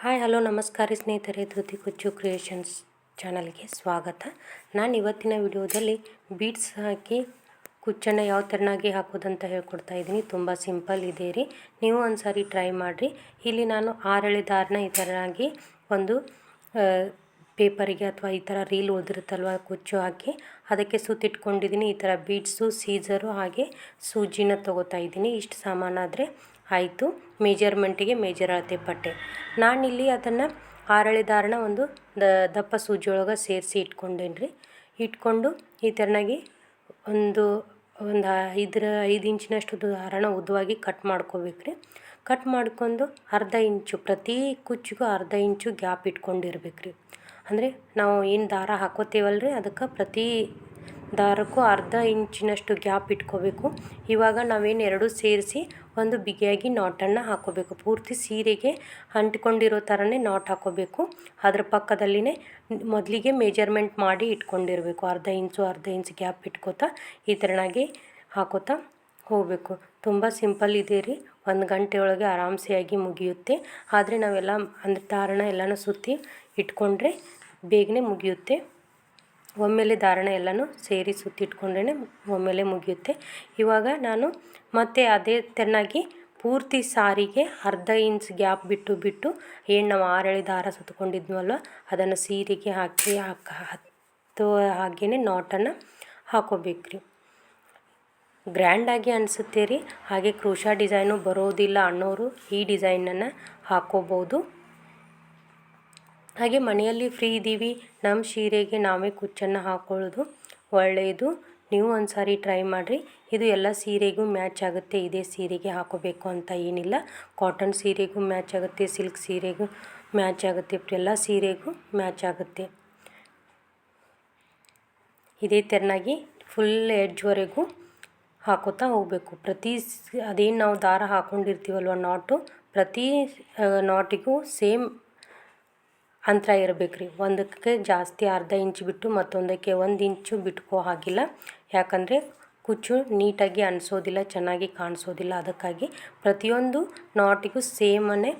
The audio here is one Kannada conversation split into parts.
ಹಾಯ್ ಹಲೋ ನಮಸ್ಕಾರ ಸ್ನೇಹಿತರೆ, ಧೃತಿ ಕುಚ್ಚು ಕ್ರಿಯೇಷನ್ಸ್ ಚಾನಲ್ಗೆ ಸ್ವಾಗತ. ನಾನು ಇವತ್ತಿನ ವಿಡಿಯೋದಲ್ಲಿ ಬೀಡ್ಸ್ ಹಾಕಿ ಕುಚ್ಚನ್ನು ಯಾವ ಥರನಾಗಿ ಹಾಕೋದಂತ ಹೇಳ್ಕೊಡ್ತಾ ಇದ್ದೀನಿ. ತುಂಬ ಸಿಂಪಲ್ ಇದೆ ರೀ, ನೀವು ಒಂದು ಸಾರಿ ಟ್ರೈ ಮಾಡಿರಿ. ಇಲ್ಲಿ ನಾನು 6 ಎಳೆ ದಾರನ ಈ ಥರನಾಗಿ ಒಂದು ಪೇಪರಿಗೆ ಅಥವಾ ಈ ಥರ ರೀಲ್ ಉಳಿದಿರುತ್ತಲ್ವ ಕುಚ್ಚು ಹಾಕಿ ಅದಕ್ಕೆ ಸುತ್ತಿಟ್ಕೊಂಡಿದ್ದೀನಿ. ಈ ಥರ ಬೀಡ್ಸು, ಸೀಸರು ಹಾಗೆ ಸೂಜಿನ ತೊಗೋತಾ ಇದ್ದೀನಿ. ಇಷ್ಟು ಸಾಮಾನಾದರೆ ಆಯಿತು. ಮೆಜರ್ಮೆಂಟಿಗೆ ಮೇಜರ್ ಅಳತೆ ಪಟ್ಟೆ. ನಾನಿಲ್ಲಿ ಅದನ್ನು 6 ಎಳೆ ದಾರನ ಒಂದು ದಪ್ಪ ಸೂಜಿಯೊಳಗೆ ಸೇರಿಸಿ ಇಟ್ಕೊಂಡೇನಿ. ಇಟ್ಕೊಂಡು ಈ ಥರನಾಗಿ ಒಂದು 5 ಇಂಚಿನಷ್ಟು ದಾರನ ಉದ್ದವಾಗಿ ಕಟ್ ಮಾಡ್ಕೋಬೇಕ್ರಿ. ಕಟ್ ಮಾಡ್ಕೊಂಡು ಅರ್ಧ ಇಂಚು, ಪ್ರತಿ ಕುಚ್ಚಿಗೂ ಅರ್ಧ ಇಂಚು ಗ್ಯಾಪ್ ಇಟ್ಕೊಂಡಿರ್ಬೇಕ್ರಿ. ಅಂದರೆ ನಾವು ಏನು ದಾರ ಹಾಕೋತೀವಲ್ರಿ, ಅದಕ್ಕೆ ಪ್ರತಿ ದಾರಕ್ಕೂ ಅರ್ಧ ಇಂಚಿನಷ್ಟು ಗ್ಯಾಪ್ ಇಟ್ಕೋಬೇಕು. ಇವಾಗ ನಾವೇನು ಎರಡೂ ಸೇರಿಸಿ ಒಂದು ಬಿಗಿಯಾಗಿ ನಾಟನ್ನು ಹಾಕೋಬೇಕು. ಪೂರ್ತಿ ಸೀರೆಗೆ ಅಂಟ್ಕೊಂಡಿರೋ ಥರನೇ ನಾಟ್ ಹಾಕೋಬೇಕು. ಅದ್ರ ಪಕ್ಕದಲ್ಲಿನೇ ಮೊದಲಿಗೆ ಮೆಜರ್ಮೆಂಟ್ ಮಾಡಿ ಇಟ್ಕೊಂಡಿರಬೇಕು. ಅರ್ಧ ಇಂಚು ಗ್ಯಾಪ್ ಇಟ್ಕೋತಾ ಈ ಥರನಾಗಿ ಹಾಕೋತಾ ಹೋಗಬೇಕು. ತುಂಬ ಸಿಂಪಲ್ ಇದೆ ರೀ, 1 ಗಂಟೆ ಒಳಗೆ ಆರಾಮ್ಸೆಯಾಗಿ ಮುಗಿಯುತ್ತೆ. ಆದರೆ ನಾವೆಲ್ಲ ಅಂದರೆ ದಾರಣ ಎಲ್ಲನೂ ಸುತ್ತಿ ಇಟ್ಕೊಂಡ್ರೆ ಬೇಗನೆ ಮುಗಿಯುತ್ತೆ. ಒಮ್ಮೆಲೆ ದಾರಣ ಎಲ್ಲನೂ ಸೇರಿ ಸುತ್ತಿಟ್ಕೊಂಡ್ರೆ ಒಮ್ಮೆಲೆ ಮುಗಿಯುತ್ತೆ. ಇವಾಗ ನಾನು ಮತ್ತೆ ಅದೇ ಥರನಾಗಿ ಪೂರ್ತಿ ಸಾರಿಗೆ ಅರ್ಧ ಇಂಚ್ ಗ್ಯಾಪ್ ಬಿಟ್ಟು ಏನು ನಾವು 6 ಎಳೆ ದಾರ ಸುತ್ತಕೊಂಡಿದ್ವಲ್ವ ಅದನ್ನು ಸೀರೆಗೆ ಹಾಕಿ ಹಾಗೇ ನಾಟನ್ನು ಹಾಕೋಬೇಕ್ರಿ. ಗ್ರ್ಯಾಂಡಾಗಿ ಅನಿಸುತ್ತೆ ರೀ. ಹಾಗೆ ಕ್ರೋಶಾ ಡಿಸೈನು ಬರೋದಿಲ್ಲ ಅನ್ನೋರು ಈ ಡಿಸೈನನ್ನು ಹಾಕೋಬೋದು. ಹಾಗೆ ಮನೆಯಲ್ಲಿ ಫ್ರೀ ಇದ್ದೀವಿ, ನಮ್ಮ ಸೀರೆಗೆ ನಾವೇ ಕುಚ್ಚನ್ನು ಹಾಕೊಳ್ಳೋದು ಒಳ್ಳೆಯದು. ನೀವು ಒಂದು ಸಾರಿ ಟ್ರೈ ಮಾಡಿರಿ. ಇದು ಎಲ್ಲ ಸೀರೆಗೂ ಮ್ಯಾಚ್ ಆಗುತ್ತೆ. ಇದೇ ಸೀರೆಗೆ ಹಾಕೋಬೇಕು ಅಂತ ಏನಿಲ್ಲ. ಕಾಟನ್ ಸೀರೆಗೂ ಮ್ಯಾಚ್ ಆಗುತ್ತೆ, ಸಿಲ್ಕ್ ಸೀರೆಗೂ ಮ್ಯಾಚ್ ಆಗುತ್ತೆ, ಎಲ್ಲ ಸೀರೆಗೂ ಮ್ಯಾಚ್ ಆಗುತ್ತೆ. ಇದೇ ಥರನಾಗಿ ಫುಲ್ ಎಡ್ಜ್ವರೆಗೂ ಹಾಕೋತಾ ಹೋಗಬೇಕು. ಅದೇನು ನಾವು ದಾರ ಹಾಕ್ಕೊಂಡಿರ್ತೀವಲ್ವ ನಾಟು, ಪ್ರತಿ ನಾಟಿಗೂ ಸೇಮ್ ಅಂತರ ಇರಬೇಕ್ರಿ. ಒಂದಕ್ಕೆ ಜಾಸ್ತಿ ಅರ್ಧ ಇಂಚು ಬಿಟ್ಟು ಮತ್ತೊಂದಕ್ಕೆ 1 ಇಂಚು ಬಿಟ್ಕೋ ಹಾಗಿಲ್ಲ. ಯಾಕಂದರೆ ಕುಚ್ಚು ನೀಟಾಗಿ ಅನಿಸೋದಿಲ್ಲ, ಚೆನ್ನಾಗಿ ಕಾಣಿಸೋದಿಲ್ಲ. ಅದಕ್ಕಾಗಿ ಪ್ರತಿಯೊಂದು ನಾಟಿಗೂ ಸೇಮನ್ನೇ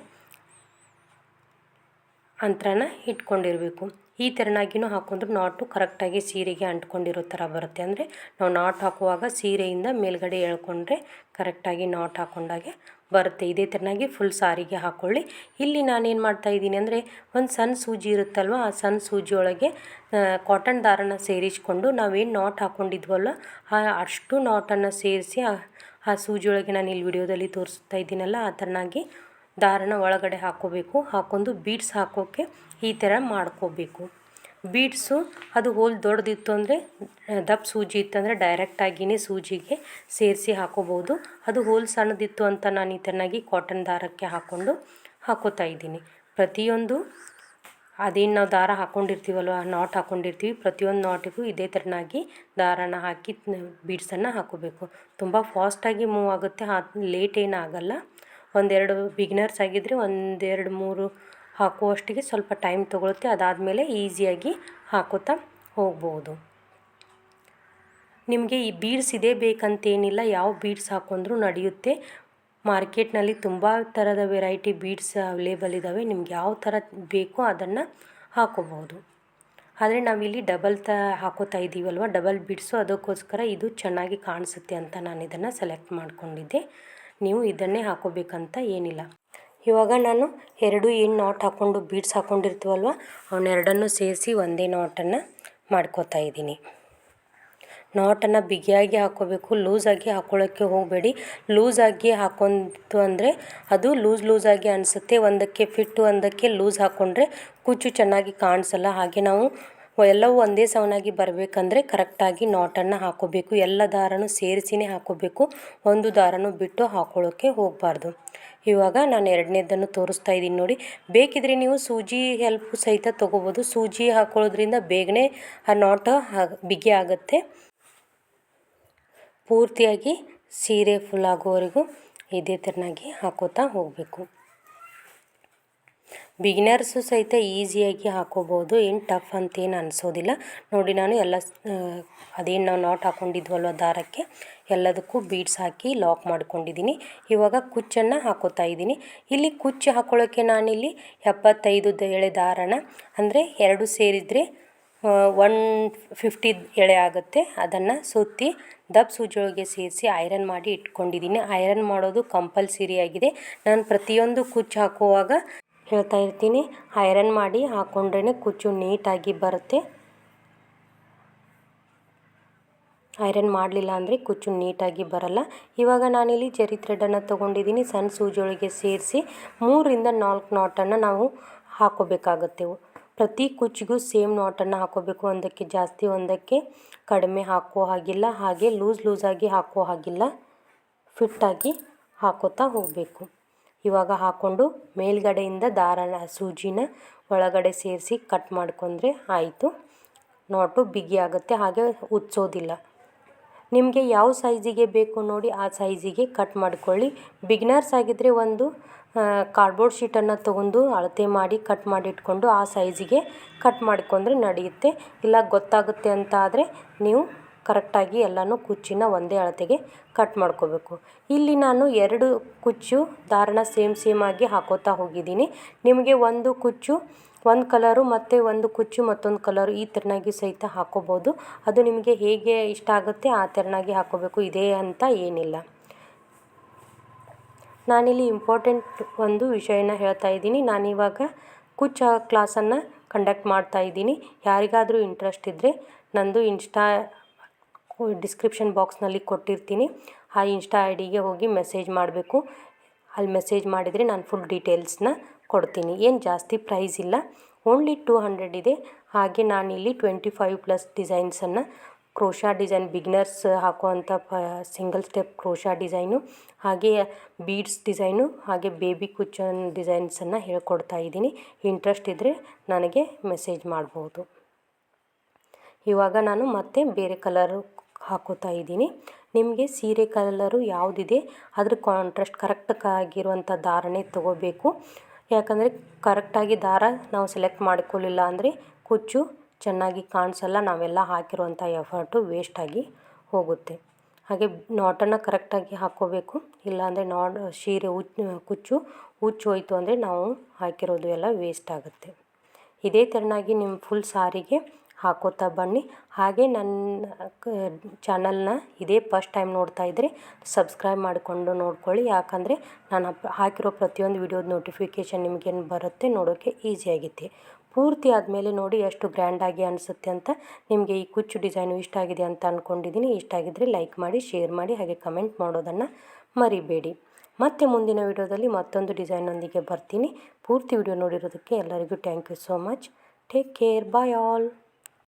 ಅಂತರನ ಇಟ್ಕೊಂಡಿರಬೇಕು. ಈ ಥರನಾಗಿನೂ ಹಾಕೊಂಡ್ರೆ ನಾಟು ಕರೆಕ್ಟಾಗಿ ಸೀರೆಗೆ ಅಂಟ್ಕೊಂಡಿರೋ ಥರ ಬರುತ್ತೆ. ಅಂದರೆ ನಾವು ನಾಟ್ ಹಾಕುವಾಗ ಸೀರೆಯಿಂದ ಮೇಲ್ಗಡೆ ಎಳ್ಕೊಂಡ್ರೆ ಕರೆಕ್ಟಾಗಿ ನಾಟ್ ಹಾಕೊಂಡಾಗೆ ಬರುತ್ತೆ. ಇದೇ ಥರನಾಗಿ ಫುಲ್ ಸಾರಿಗೆ ಹಾಕ್ಕೊಳ್ಳಿ. ಇಲ್ಲಿ ನಾನೇನು ಮಾಡ್ತಾಯಿದ್ದೀನಿ ಅಂದರೆ ಒಂದು ಸಣ್ಣ ಸೂಜಿ ಇರುತ್ತಲ್ವ, ಆ ಸಣ್ಣ ಸೂಜಿಯೊಳಗೆ ಕಾಟನ್ ದಾರನ ಸೇರಿಸ್ಕೊಂಡು ನಾವೇನು ನಾಟ್ ಹಾಕ್ಕೊಂಡಿದ್ವಲ್ಲ ಅಷ್ಟು ನಾಟನ್ನು ಸೇರಿಸಿ ಆ ಸೂಜಿಯೊಳಗೆ ನಾನು ಇಲ್ಲಿ ವಿಡಿಯೋದಲ್ಲಿ ತೋರಿಸ್ತಾ ಇದ್ದೀನಲ್ಲ ಆ ಥರನಾಗಿ ದಾರನ ಒಳಗಡೆ ಹಾಕ್ಕೋಬೇಕು. ಹಾಕ್ಕೊಂಡು ಬೀಡ್ಸ್ ಹಾಕೋಕ್ಕೆ ಈ ಥರ ಮಾಡ್ಕೋಬೇಕು. ಬೀಡ್ಸು ಅದು ಹೋಲ್ ದೊಡ್ಡದಿತ್ತು ಅಂದರೆ ದಪ್ಪ ಸೂಜಿ ಇತ್ತಂದರೆ ಡೈರೆಕ್ಟಾಗಿಯೇ ಸೂಜಿಗೆ ಸೇರಿಸಿ ಹಾಕೋಬೋದು. ಅದು ಹೋಲ್ ಸಣ್ಣದಿತ್ತು ಅಂತ ನಾನು ಈ ಥರನಾಗಿ ಕಾಟನ್ ದಾರಕ್ಕೆ ಹಾಕೋತಾ ಇದ್ದೀನಿ. ಪ್ರತಿಯೊಂದು ಅದೇನು ನಾವು ದಾರ ಹಾಕ್ಕೊಂಡಿರ್ತೀವಲ್ವ, ನಾಟ್ ಹಾಕ್ಕೊಂಡಿರ್ತೀವಿ, ಪ್ರತಿಯೊಂದು ನಾಟಿಗೂ ಇದೇ ಥರನಾಗಿ ದಾರನ ಹಾಕಿ ಬೀಡ್ಸನ್ನು ಹಾಕೋಬೇಕು. ತುಂಬ ಫಾಸ್ಟಾಗಿ ಮೂವ್ ಆಗುತ್ತೆ, ಲೇಟ್ ಏನಾಗಲ್ಲ. ಒಂದೆರಡು ಬಿಗಿನರ್ಸ್ ಆಗಿದ್ದರೆ 1 2 3 ಹಾಕುವಷ್ಟಿಗೆ ಸ್ವಲ್ಪ ಟೈಮ್ ತೊಗೊಳುತ್ತೆ. ಅದಾದಮೇಲೆ ಈಸಿಯಾಗಿ ಹಾಕೋತಾ ಹೋಗ್ಬೋದು. ನಿಮಗೆ ಈ ಬೀಡ್ಸ್ ಇದೇ ಬೇಕಂತೇನಿಲ್ಲ, ಯಾವ ಬೀಡ್ಸ್ ಹಾಕೊಂಡ್ರೂ ನಡೆಯುತ್ತೆ. ಮಾರ್ಕೆಟ್ನಲ್ಲಿ ತುಂಬ ಥರದ ವೆರೈಟಿ ಬೀಡ್ಸ್ ಅವೈಲೇಬಲ್ ಇದ್ದಾವೆ. ನಿಮ್ಗೆ ಯಾವ ಥರ ಬೇಕೋ ಅದನ್ನು ಹಾಕೋಬೋದು. ಆದರೆ ನಾವಿಲ್ಲಿ ಡಬಲ್ ಹಾಕೋತಾ ಇದ್ದೀವಲ್ವ, ಡಬಲ್ ಬೀಡ್ಸು, ಅದಕ್ಕೋಸ್ಕರ ಇದು ಚೆನ್ನಾಗಿ ಕಾಣಿಸುತ್ತೆ ಅಂತ ನಾನು ಇದನ್ನು ಸೆಲೆಕ್ಟ್ ಮಾಡ್ಕೊಂಡಿದ್ದೆ. ನೀವು ಇದನ್ನೇ ಹಾಕೋಬೇಕಂತ ಏನಿಲ್ಲ. ಇವಾಗ ನಾನು 2 ಏನು ನಾಟ್ ಹಾಕ್ಕೊಂಡು ಬೀಡ್ಸ್ ಹಾಕ್ಕೊಂಡಿರ್ತೀವಲ್ವ ಅವನ್ನೆರಡನ್ನು ಸೇರಿಸಿ ಒಂದೇ ನಾಟನ್ನು ಮಾಡ್ಕೋತಾ ಇದ್ದೀನಿ. ನಾಟನ್ನು ಬಿಗಿಯಾಗಿ ಹಾಕ್ಕೋಬೇಕು, ಲೂಸಾಗಿ ಹಾಕ್ಕೊಳ್ಳೋಕ್ಕೆ ಹೋಗಬೇಡಿ. ಲೂಸಾಗಿ ಹಾಕೊಂತು ಅಂದರೆ ಅದು ಲೂಸಾಗಿ ಅನಿಸುತ್ತೆ. ಒಂದಕ್ಕೆ ಫಿಟ್ಟು, ಒಂದಕ್ಕೆ ಲೂಸ್ ಹಾಕ್ಕೊಂಡ್ರೆ ಕುಚ್ಚು ಚೆನ್ನಾಗಿ ಕಾಣಿಸಲ್ಲ. ಹಾಗೆ ನಾವು ಎಲ್ಲವೂ ಒಂದೇ ಸಮನಾಗಿ ಬರಬೇಕಂದ್ರೆ ಕರೆಕ್ಟಾಗಿ ನಾಟನ್ನು ಹಾಕ್ಕೋಬೇಕು. ಎಲ್ಲ ದಾರನೂ ಸೇರಿಸಿನೇ ಹಾಕ್ಕೋಬೇಕು, ಒಂದು ದಾರನೂ ಬಿಟ್ಟು ಹಾಕ್ಕೊಳ್ಳೋಕ್ಕೆ ಹೋಗಬಾರ್ದು. ಇವಾಗ ನಾನು 2ನೇದನ್ನು ತೋರಿಸ್ತಾ ಇದ್ದೀನಿ ನೋಡಿ. ಬೇಕಿದ್ರೆ ನೀವು ಸೂಜಿ ಹೆಲ್ಪ್ ಸಹಿತ ತೊಗೋಬೋದು. ಸೂಜಿ ಹಾಕ್ಕೊಳ್ಳೋದ್ರಿಂದ ಬೇಗನೆ ಆ ನಾಟ ಬಿಗಿ ಆಗುತ್ತೆ. ಪೂರ್ತಿಯಾಗಿ ಸೀರೆ ಫುಲ್ ಆಗೋವರೆಗೂ ಇದೇ ಥರನಾಗಿ ಹಾಕೋತಾ ಹೋಗಬೇಕು. ಬಿಗಿನರ್ಸು ಸಹಿತ ಈಸಿಯಾಗಿ ಹಾಕೋಬೋದು, ಏನು ಟಫ್ ಅಂತೇನು ಅನಿಸೋದಿಲ್ಲ. ನೋಡಿ ನಾನು ಎಲ್ಲ ಅದೇನು ನಾವು ನಾಟ್ ಹಾಕ್ಕೊಂಡಿದ್ವಲ್ವ ದಾರಕ್ಕೆ ಎಲ್ಲದಕ್ಕೂ ಬೀಡ್ಸ್ ಹಾಕಿ ಲಾಕ್ ಮಾಡ್ಕೊಂಡಿದ್ದೀನಿ. ಇವಾಗ ಕುಚ್ಚನ್ನು ಹಾಕೋತಾ ಇದ್ದೀನಿ. ಇಲ್ಲಿ ಕುಚ್ಚು ಹಾಕೊಳ್ಳೋಕ್ಕೆ ನಾನಿಲ್ಲಿ 75 ಎಳೆ ದಾರನ, ಅಂದರೆ 2 ಸೇರಿದರೆ 150 ಎಳೆ ಆಗುತ್ತೆ. ಅದನ್ನು ಸುತ್ತಿ ದಪ್ಪ ಸೂಜಿಯೊಳಗೆ ಸೇರಿಸಿ ಐರನ್ ಮಾಡಿ ಇಟ್ಕೊಂಡಿದ್ದೀನಿ. ಐರನ್ ಮಾಡೋದು ಕಂಪಲ್ಸರಿ ಆಗಿದೆ. ನಾನು ಪ್ರತಿಯೊಂದು ಕುಚ್ಚು ಹಾಕುವಾಗ ಹೇಳ್ತಾ ಇರ್ತೀನಿ, ಐರನ್ ಮಾಡಿ ಹಾಕ್ಕೊಂಡ್ರೇ ಕುಚ್ಚು ನೀಟಾಗಿ ಬರುತ್ತೆ. ಐರನ್ ಮಾಡಲಿಲ್ಲ ಅಂದರೆ ಕುಚ್ಚು ನೀಟಾಗಿ ಬರಲ್ಲ. ಇವಾಗ ನಾನಿಲ್ಲಿ ಜರಿ ಥ್ರೆಡನ್ನು ತೊಗೊಂಡಿದ್ದೀನಿ. ಸಣ್ಣ ಸೂಜಿಯೊಳಗೆ ಸೇರಿಸಿ 3ರಿಂದ 4 ನಾಟನ್ನು ನಾವು ಹಾಕೋಬೇಕಾಗುತ್ತೆ. ಪ್ರತಿ ಕುಚ್ಚಿಗೂ ಸೇಮ್ ನಾಟನ್ನು ಹಾಕೋಬೇಕು. ಒಂದಕ್ಕೆ ಜಾಸ್ತಿ ಒಂದಕ್ಕೆ ಕಡಿಮೆ ಹಾಕೋ ಹಾಗಿಲ್ಲ, ಹಾಗೆ ಲೂಸಾಗಿ ಹಾಕೋ ಹಾಗಿಲ್ಲ, ಫಿಟ್ಟಾಗಿ ಹಾಕೋತಾ ಹೋಗಬೇಕು. ಇವಾಗ ಹಾಕ್ಕೊಂಡು ಮೇಲ್ಗಡೆಯಿಂದ ದಾರನ ಸೂಜಿನ ಒಳಗಡೆ ಸೇರಿಸಿ ಕಟ್ ಮಾಡ್ಕೊಂಡ್ರೆ ಆಯಿತು. ನಾಟು ಬಿಗಿ ಆಗುತ್ತೆ, ಹಾಗೆ ಉಜ್ಜೋದಿಲ್ಲ. ನಿಮಗೆ ಯಾವ ಸೈಜಿಗೆ ಬೇಕು ನೋಡಿ ಆ ಸೈಜಿಗೆ ಕಟ್ ಮಾಡ್ಕೊಳ್ಳಿ. ಬಿಗಿನರ್ಸ್ ಆಗಿದ್ದರೆ ಒಂದು ಕಾರ್ಡ್ಬೋರ್ಡ್ ಶೀಟನ್ನು ತೊಗೊಂಡು ಅಳತೆ ಮಾಡಿ ಕಟ್ ಮಾಡಿ ಇಟ್ಕೊಂಡು ಆ ಸೈಜಿಗೆ ಕಟ್ ಮಾಡ್ಕೊಂಡ್ರೆ ನಡೆಯುತ್ತೆ. ಇಲ್ಲ ಗೊತ್ತಾಗುತ್ತೆ ಅಂತ ಆದರೆ ನೀವು ಕರೆಕ್ಟಾಗಿ ಎಲ್ಲನೂ ಕುಚ್ಚಿನ ಒಂದೇ ಅಳತೆಗೆ ಕಟ್ ಮಾಡ್ಕೋಬೇಕು. ಇಲ್ಲಿ ನಾನು 2 ಕುಚ್ಚು ದಾರನ ಸೇಮ್ ಆಗಿ ಹಾಕೋತಾ ಹೋಗಿದ್ದೀನಿ. ನಿಮಗೆ ಒಂದು ಕುಚ್ಚು ಒಂದು ಕಲರು ಮತ್ತು ಒಂದು ಕುಚ್ಚು ಮತ್ತೊಂದು ಕಲರು ಈ ಥರನಾಗಿ ಸಹಿತ ಹಾಕೋಬೋದು. ಅದು ನಿಮಗೆ ಹೇಗೆ ಇಷ್ಟ ಆಗುತ್ತೆ ಆ ಥರನಾಗಿ ಹಾಕೋಬೇಕು, ಇದೇ ಅಂತ ಏನಿಲ್ಲ. ನಾನಿಲ್ಲಿ ಇಂಪಾರ್ಟೆಂಟ್ ಒಂದು ವಿಷಯನ ಹೇಳ್ತಾ ಇದ್ದೀನಿ. ನಾನಿವಾಗ ಕುಚ್ಚು ಕ್ಲಾಸನ್ನು ಕಂಡಕ್ಟ್ ಮಾಡ್ತಾ ಇದ್ದೀನಿ. ಯಾರಿಗಾದರೂ ಇಂಟ್ರೆಸ್ಟ್ ಇದ್ದರೆ ನಂದು ಇನ್ಸ್ಟಾ ಡಿಸ್ಕ್ರಿಪ್ಷನ್ ಬಾಕ್ಸ್ನಲ್ಲಿ ಕೊಟ್ಟಿರ್ತೀನಿ. ಆ ಇನ್ಸ್ಟಾ ID ಗೆ ಹೋಗಿ ಮೆಸೇಜ್ ಮಾಡಬೇಕು. ಅಲ್ಲಿ ಮೆಸೇಜ್ ಮಾಡಿದರೆ ನಾನು ಫುಲ್ ಡೀಟೇಲ್ಸ್ನ ಕೊಡ್ತೀನಿ. ಏನು ಜಾಸ್ತಿ ಪ್ರೈಸ್ ಇಲ್ಲ, ಓನ್ಲಿ 200 ಇದೆ. ಹಾಗೆ ನಾನಿಲ್ಲಿ 25+ ಡಿಸೈನ್ಸನ್ನು ಕ್ರೋಶಾ ಡಿಸೈನ್ ಬಿಗಿನರ್ಸ್ ಹಾಕುವಂಥ ಸಿಂಗಲ್ ಸ್ಟೆಪ್ ಕ್ರೋಶಾ ಡಿಸೈನು, ಹಾಗೆ ಬೀಡ್ಸ್ ಡಿಸೈನು, ಹಾಗೆ ಬೇಬಿ ಕುಚ್ಚನ್ ಡಿಸೈನ್ಸನ್ನು ಹೇಳ್ಕೊಡ್ತಾ ಇದ್ದೀನಿ. ಇಂಟ್ರೆಸ್ಟ್ ಇದ್ದರೆ ನನಗೆ ಮೆಸೇಜ್ ಮಾಡ್ಬೋದು. ಇವಾಗ ನಾನು ಮತ್ತೆ ಬೇರೆ ಕಲರು ಹಾಕೋತಾ ಇದ್ದೀನಿ. ನಿಮಗೆ ಸೀರೆ ಕಲರು ಯಾವುದಿದೆ ಅದ್ರ ಕಾಂಟ್ರಾಸ್ಟ್ ಕರೆಕ್ಟಾಗಿರುವಂಥ ದಾರನೇ ತೊಗೋಬೇಕು. ಯಾಕಂದರೆ ಕರೆಕ್ಟಾಗಿ ದಾರ ನಾವು ಸೆಲೆಕ್ಟ್ ಮಾಡ್ಕೊಳ್ಳಿಲ್ಲ ಅಂದರೆ ಕುಚ್ಚು ಚೆನ್ನಾಗಿ ಕಾಣಿಸಲ್ಲ, ನಾವೆಲ್ಲ ಹಾಕಿರುವಂಥ ಎಫರ್ಟು ವೇಸ್ಟಾಗಿ ಹೋಗುತ್ತೆ. ಹಾಗೆ ನಾಟನ್ನು ಕರೆಕ್ಟಾಗಿ ಹಾಕ್ಕೋಬೇಕು. ಇಲ್ಲಾಂದರೆ ಸೀರೆ ಕುಚ್ಚು ಹೋಯಿತು ಅಂದರೆ ನಾವು ಹಾಕಿರೋದು ಎಲ್ಲ ವೇಸ್ಟ್ ಆಗುತ್ತೆ. ಇದೇ ಥರನಾಗಿ ನಿಮ್ಮ ಫುಲ್ ಸಾರಿಗೆ ಹಾಕೋತಾ ಬನ್ನಿ. ಹಾಗೆ ನನ್ನ ಚಾನಲ್ನ ಇದೇ ಫಸ್ಟ್ ಟೈಮ್ ನೋಡ್ತಾ ಇದ್ದರೆ ಸಬ್ಸ್ಕ್ರೈಬ್ ಮಾಡಿಕೊಂಡು ನೋಡ್ಕೊಳ್ಳಿ. ಯಾಕಂದರೆ ನಾನು ಹಾಕಿರೋ ಪ್ರತಿಯೊಂದು ವಿಡಿಯೋದ ನೋಟಿಫಿಕೇಷನ್ ನಿಮಗೇನು ಬರುತ್ತೆ ನೋಡೋಕ್ಕೆ ಈಸಿಯಾಗಿತ್ತೆ. ಪೂರ್ತಿ ಆದಮೇಲೆ ನೋಡಿ ಎಷ್ಟು ಗ್ರ್ಯಾಂಡಾಗಿ ಅನಿಸುತ್ತೆ ಅಂತ. ನಿಮಗೆ ಈ ಕುಚ್ಚು ಡಿಸೈನು ಇಷ್ಟ ಆಗಿದೆ ಅಂತ ಅಂದ್ಕೊಂಡಿದ್ದೀನಿ. ಇಷ್ಟ ಆಗಿದ್ದರೆ ಲೈಕ್ ಮಾಡಿ, ಶೇರ್ ಮಾಡಿ, ಹಾಗೆ ಕಮೆಂಟ್ ಮಾಡೋದನ್ನು ಮರಿಬೇಡಿ. ಮತ್ತೆ ಮುಂದಿನ ವಿಡಿಯೋದಲ್ಲಿ ಮತ್ತೊಂದು ಡಿಸೈನ್ನೊಂದಿಗೆ ಬರ್ತೀನಿ. ಪೂರ್ತಿ ವಿಡಿಯೋ ನೋಡಿರೋದಕ್ಕೆ ಎಲ್ಲರಿಗೂ thank you so much. Take care, bye all.